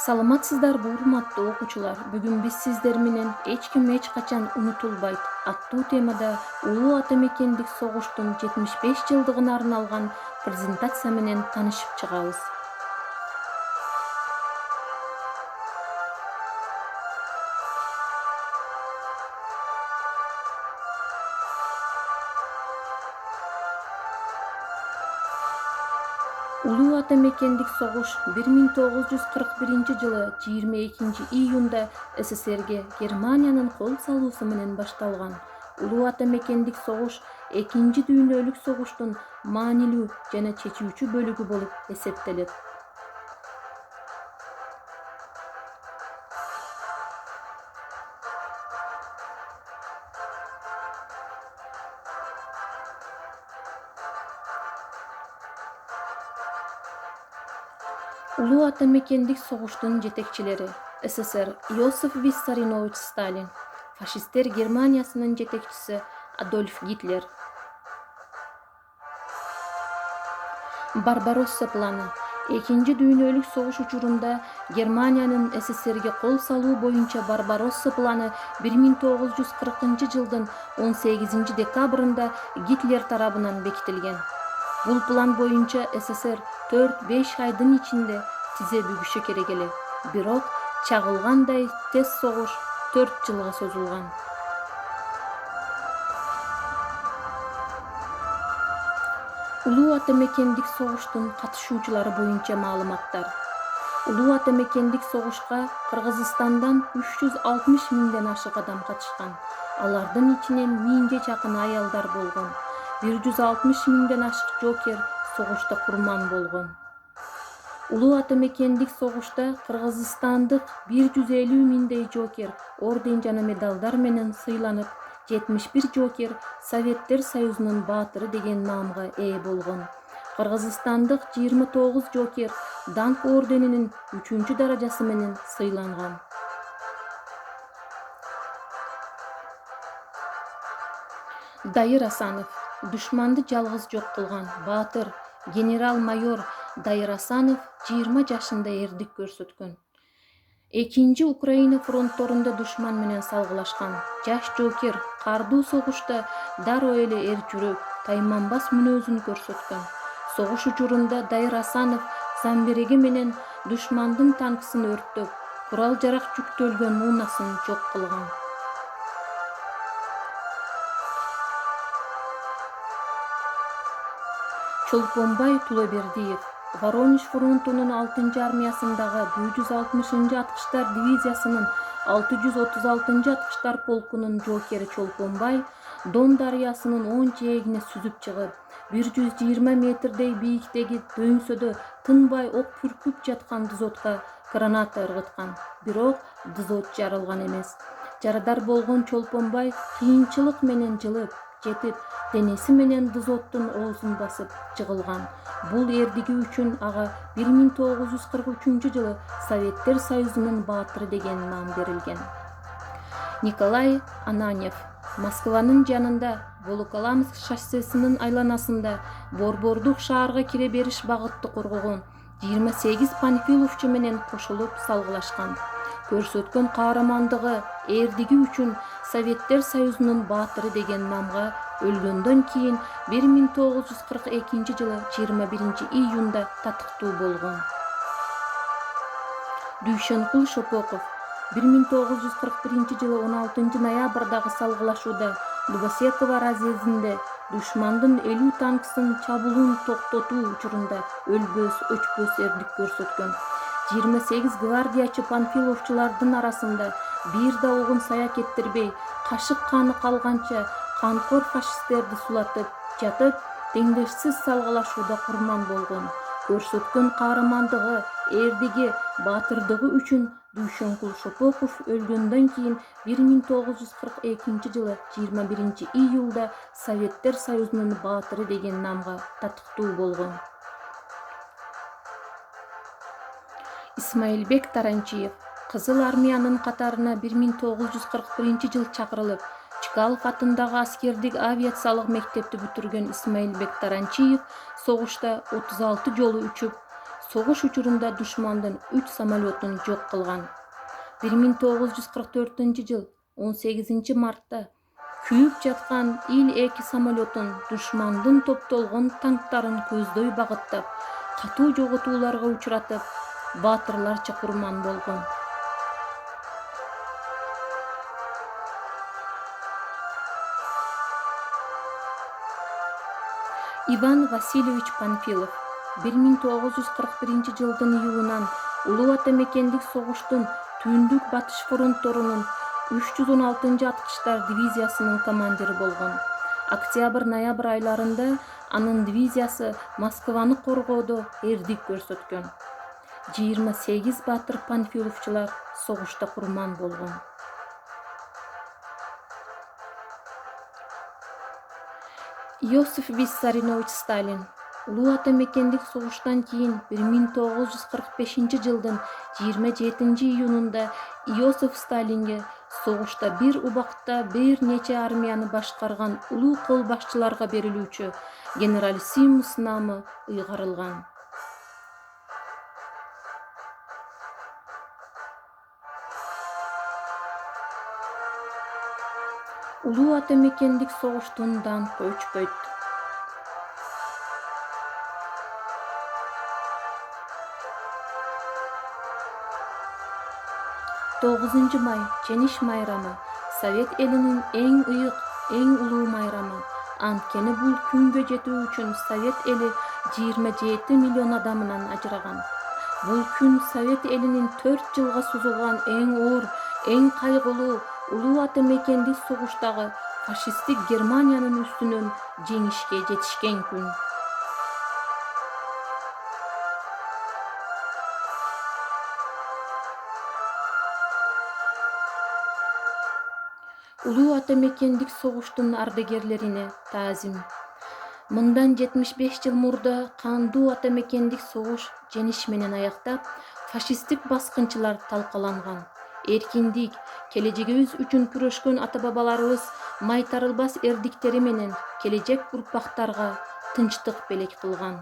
Саламатсыздарбы урматтуу окуучулар. Бүгүн биз сиздер менен эч ким эч качан унутулбайт аттуу темада улуу ата мекендик согуштун 75 жылдыгына арналган презентация менен таанышып чыгабыз. Улуу ата мекендик согуш 1941-жылы 22-июнда СССРге Германиянын кол салуусу менен башталган. Улуу ата мекендик согуш Экинчи дүйнөлүк согуштун маанилүү жана чечүүчү бөлүгү болуп эсептелет. Улуу ата мекендик согуштун жетекчилери: СССР Иосиф Виссарионович Сталин, фашисттер Германиясынын жетекчиси Адольф Гитлер. Барбаросса планы. Экинчи дүйнөлүк согуш учурунда Германиянын СССРге кол салуу боюнча Барбаросса планы 1940-жылдын 18-декабрында Гитлер тарабынан бекитилген. Бул план боюнча СССР 4-5 айдын ичинде тизе бүгүшү керек эле. Бирок чагылгандай тез согуш 4 жылга созулган. Улуу ата мекендик согуштун катышуучулары боюнча маалыматтар. Улуу ата мекендик согушка Кыргызстандан 360 миңден ашык адам катышкан. Алардын ичинен 1000ге жакын аялдар болгон. 160 миңден ашык жокер согушта курман болгон. Улуу ата мекендик согушта кыргызстандык 150 миңдей жокер орден жана медалдар менен сыйланып, 71 жокер Советтер Союзунун баатыры деген наамга ээ болгон. Кыргызстандык 29 жокер Данк орденинин 3-даражасы менен сыйланган. Дайыр Асанов душманды жалгыз жок кылган баатыр генерал-майор Дайыр Асанов 20 жашында эрдик көрсөткөн. Экинчи Украина фронтторунда душман менен салгылашкан. Жаш жокер кардуу согушта дароо эле эр жүрөк, тайманбас мүнөзүн көрсөткөн. Согуш учурунда Дайыр Асанов замбереги менен душмандын танкысын өрттөп, курал-жарак жүктөлгөн унаасын жок кылган. Чолпонбай Тулебердиев Воронеж фронтунун 6-армиясындагы 160-аткычтар дивизиясынын 636-аткычтар полкунун жокери Чолпонбай Дон дарыясынын оң жээгине сүзүп чыгып, 120 метрдей бийиктеги дөңсөдө тынбай ок бүркүп жаткан дозотко граната ыргыткан. Бирок дозот жарылган эмес. Жарадар болгон Чолпонбай кыйынчылык менен жылып жетип, денеси менен дозоттун оозун басып жыгылган. Бул эрдиги үчүн ага 1943-жылы Советтер Союзунун баатыры деген наам берилген. Николай Ананьев Москванын жанында Волоколамск шоссесинин айланасында Борбордук шаарга кире бериш багытты коргогон 28 панфиловчу менен кошулуп салгылашкан. Көрсөткөн каармандыгы эрдиги үчүн Советтер Союзунун баатыры деген наамга өлгөндөн кийин 1942-жылы 21-июнда татыктуу болгон. Дүйшөнкул Шопоков 1941-жылы 16-ноябрдагы салгылашууда Дубосеково разъездинде душмандын 50 танкысын чабуулун токтотуу учурунда өлбөс-өчпөс эрдик көрсөткөн. 28 гвардиячы панфиловчулардын арасында бир да огун сая кетирбей, кашык каны калганча канкор фашисттерди сулатып жатып, теңдешсиз салгылашууда курман болгон. Көрсөткөн каармандыгы, эрдиги, баатырдыгы үчүн Дүйшөнкул Шопоков өлгөндөн кийин 1942-жылы 21-июлда Советтер Союзунун баатыры деген наамга татыктуу болгон. Исмаилбек Таранчиев Кызыл армиянын катарына 1941-жылы чакырылып, Чкалов атындагы аскердик авиациялык мектепти бүтүргөн Исмаилбек Таранчиев согушта 36 жолу учуп, согуш учурунда душмандын 3 самолетун жок кылган. 1944-жыл 18 мартта күйүп жаткан Ил-2 самолетун душмандын топтолгон танктарын көздөй багыттап, катуу жоготууларга учуратып, баатырларча курман болгон. Иван Васильевич Панфилов 1941-жылдын июлунан Улуу Ата Мекендик согуштун Түндүк Батыш фронтторунун 316-аткычтар дивизиясынын командири болгон. Октябрь-ноябрь айларында анын дивизиясы Москваны коргоодо эрдик көрсөткөн. 28 баатыр Панфиловчулар согушта курман болгон. Иосиф Виссарионович Сталин Улуу Ата Мекендик согуштан кийин 1945-жылдын 27-июнунда Иосиф Сталинге согушта бир убакта бир нече армияны башкарган улуу кол башчыларга берилүүчү генералиссимус наамы ыйгарылган. Улуу Ата Мекендик согуштун даңкы өчпөйт. 9 май Жеңиш майрамы Совет элинин эң ыйык, эң улуу майрамы. Анткени бул күнгө жетүү үчүн Совет эли 27 миллион адамынан ажыраган. Бул күн Совет элинин 4 жылга созулган эң оор, эң кайгылуу Улуу Ата Мекендик согуштагы фашисттик Германиянын үстүнөн жеңишке жетишкен күн. Улуу Ата Мекендик согуштун ардагерлерине таазим. Мындан 75 жыл мурда кандуу Ата Мекендик согуш жеңиш менен аяктап, фашисттик баскынчылар талкаланган. Эркиндик, келечегибиз үчүн күрөшкөн ата-бабаларыбыз майтарылбас эрдиктери менен келечек урпактарга тынчтык белек кылган.